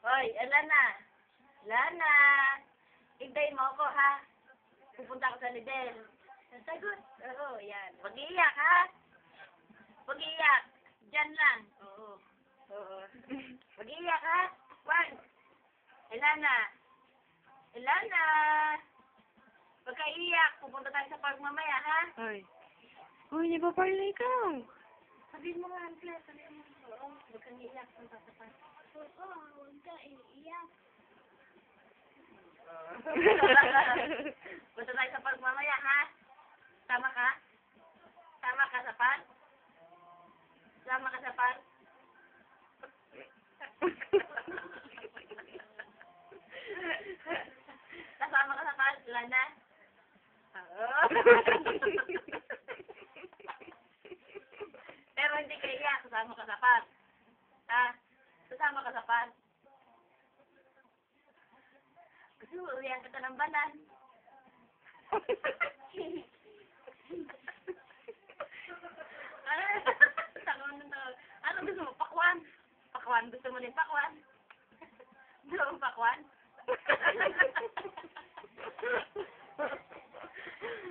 Hoy, Alana. Lana. Hintayin mo ako, ha? Pupunta ako sa Lidl. Sagot. Oo, yan. Mag-iiyak, ha? Mag-iiyak. Diyan lang. Oo. Oo. Mag-iiyak, ha? One. Elana. Elana. Huwag ka iiyak. Pupunta tayo sa park mamaya, ha? Ay. Uy, nagpaparlay ka. Sabihin mo nga, Angela. Sabihin mo. Oo. Huwag kang iiyak. Punta sa park. Oo, huwag ka iiyak. Punta tayo sa park mamaya, ha? Tama ka? Tama ka sa park? Tama ka sa park? Kasama ka sa park, Lana? Oo. Pero hindi ka iyak, kasama ka sa park. Ha? Kasama ka sa park. Gusto mo, uwihan kita ng banan. Ano gusto mo? Pakwan? Pakwan? Gusto mo din pakwan? Gusto mo pakwan?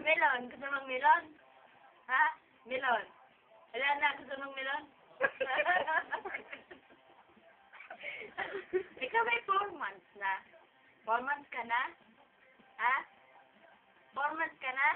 Melon? Gusto mong melon? Ha? Melon? Wala na, gusto mong melon? Ikaw may 4 months na. 4 months ka na? Ha? 4 months ka na?